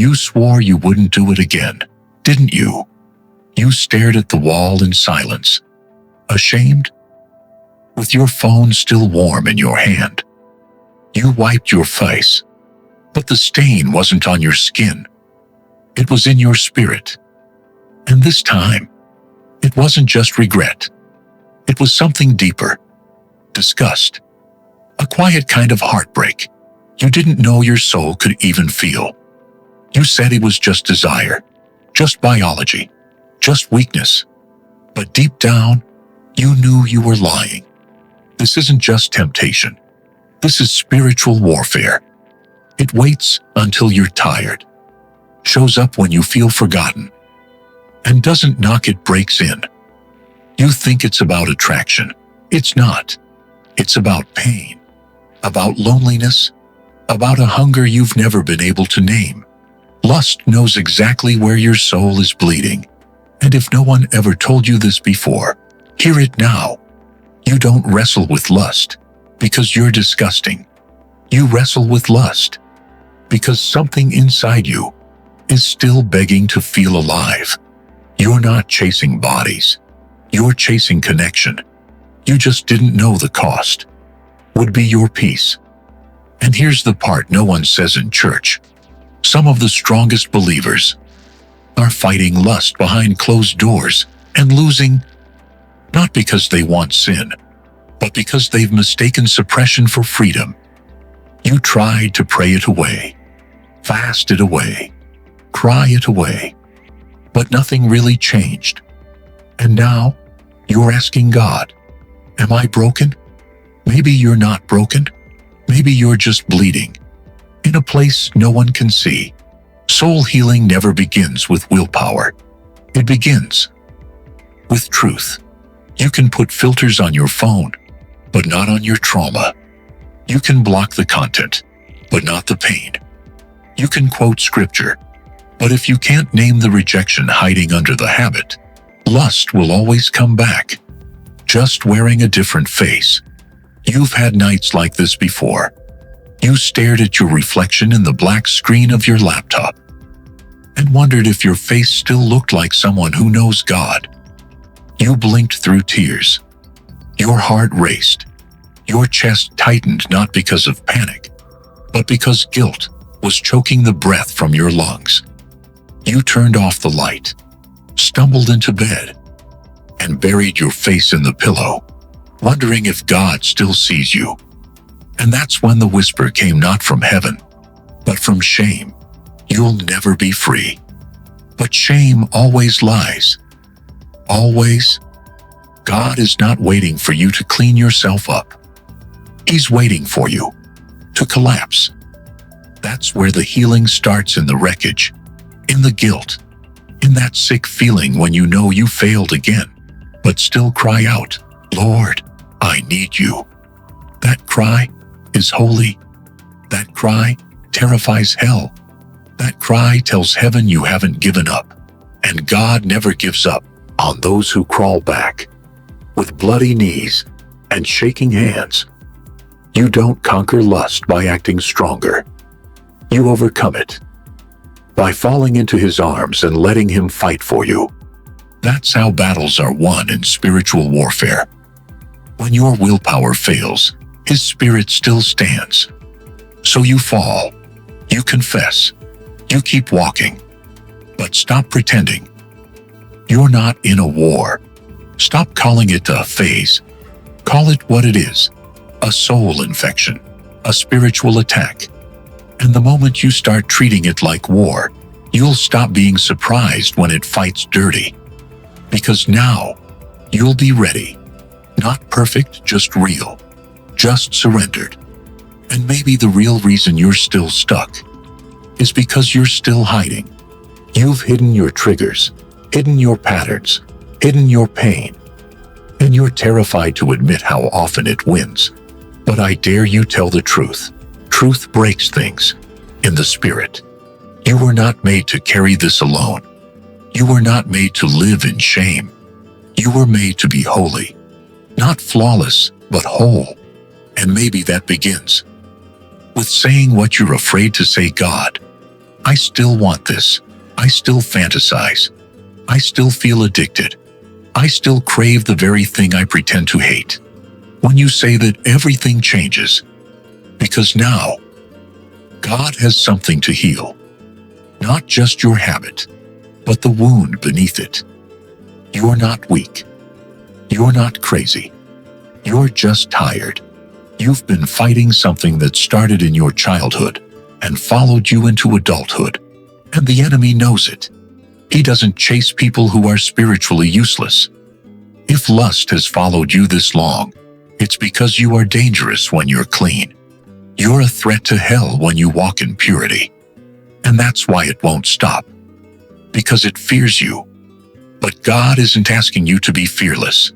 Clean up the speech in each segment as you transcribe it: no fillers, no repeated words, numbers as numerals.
You swore you wouldn't do it again, didn't you? You stared at the wall in silence. Ashamed? With your phone still warm in your hand. You wiped your face, but the stain wasn't on your skin. It was in your spirit. And this time, it wasn't just regret. It was something deeper. Disgust. A quiet kind of heartbreak you didn't know your soul could even feel. You said it was just desire, just biology, just weakness. But deep down, you knew you were lying. This isn't just temptation. This is spiritual warfare. It waits until you're tired, shows up when you feel forgotten, and doesn't knock, it breaks in. You think it's about attraction. It's not. It's about pain, about loneliness, about a hunger you've never been able to name. Lust knows exactly where your soul is bleeding. And if no one ever told you this before, hear it now. You don't wrestle with lust because you're disgusting. You wrestle with lust because something inside you is still begging to feel alive. You're not chasing bodies. You're chasing connection. You just didn't know the cost would be your peace. And here's the part no one says in church. Some of the strongest believers are fighting lust behind closed doors and losing, not because they want sin, but because they've mistaken suppression for freedom. You tried to pray it away, fast it away, cry it away, but nothing really changed. And now, you're asking God, am I broken? Maybe you're not broken. Maybe you're just bleeding in a place no one can see. Soul healing never begins with willpower. It begins with truth. You can put filters on your phone, but not on your trauma. You can block the content, but not the pain. You can quote scripture, but if you can't name the rejection hiding under the habit, lust will always come back, just wearing a different face. You've had nights like this before. You stared at your reflection in the black screen of your laptop and wondered if your face still looked like someone who knows God. You blinked through tears. Your heart raced. Your chest tightened not because of panic, but because guilt was choking the breath from your lungs. You turned off the light, stumbled into bed, and buried your face in the pillow, wondering if God still sees you. And that's when the whisper came, not from heaven, but from shame. You'll never be free. But shame always lies. Always. God is not waiting for you to clean yourself up. He's waiting for you to collapse. That's where the healing starts, in the wreckage, in the guilt, in that sick feeling when you know you failed again, but still cry out, Lord, I need you. That cry is holy. That cry terrifies hell. That cry tells heaven you haven't given up. And God never gives up on those who crawl back. With bloody knees and shaking hands, you don't conquer lust by acting stronger. You overcome it by falling into His arms and letting Him fight for you. That's how battles are won in spiritual warfare. When your willpower fails, His Spirit still stands. So you fall, you confess, you keep walking. But stop pretending. You're not in a war. Stop calling it a phase. Call it what it is: a soul infection, a spiritual attack. And the moment you start treating it like war, you'll stop being surprised when it fights dirty. Because now, you'll be ready. Not perfect, just real. Just surrendered. And maybe the real reason you're still stuck is because you're still hiding. You've hidden your triggers, hidden your patterns, hidden your pain. And you're terrified to admit how often it wins. But I dare you tell the truth. Truth breaks things in the spirit. You were not made to carry this alone. You were not made to live in shame. You were made to be holy. Not flawless, but whole. And maybe that begins with saying what you're afraid to say. God, I still want this. I still fantasize. I still feel addicted. I still crave the very thing I pretend to hate. When you say that everything changes, because now God has something to heal, not just your habit, but the wound beneath it. You're not weak. You're not crazy. You're just tired. You've been fighting something that started in your childhood and followed you into adulthood, and the enemy knows it. He doesn't chase people who are spiritually useless. If lust has followed you this long, it's because you are dangerous when you're clean. You're a threat to hell when you walk in purity. And that's why it won't stop. Because it fears you. But God isn't asking you to be fearless.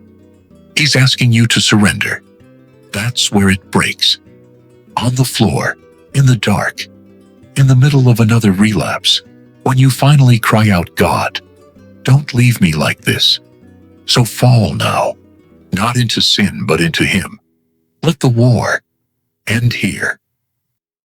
He's asking you to surrender. That's where it breaks. On the floor, in the dark, in the middle of another relapse, when you finally cry out, God, don't leave me like this. So fall now, not into sin but into Him. Let the war end here.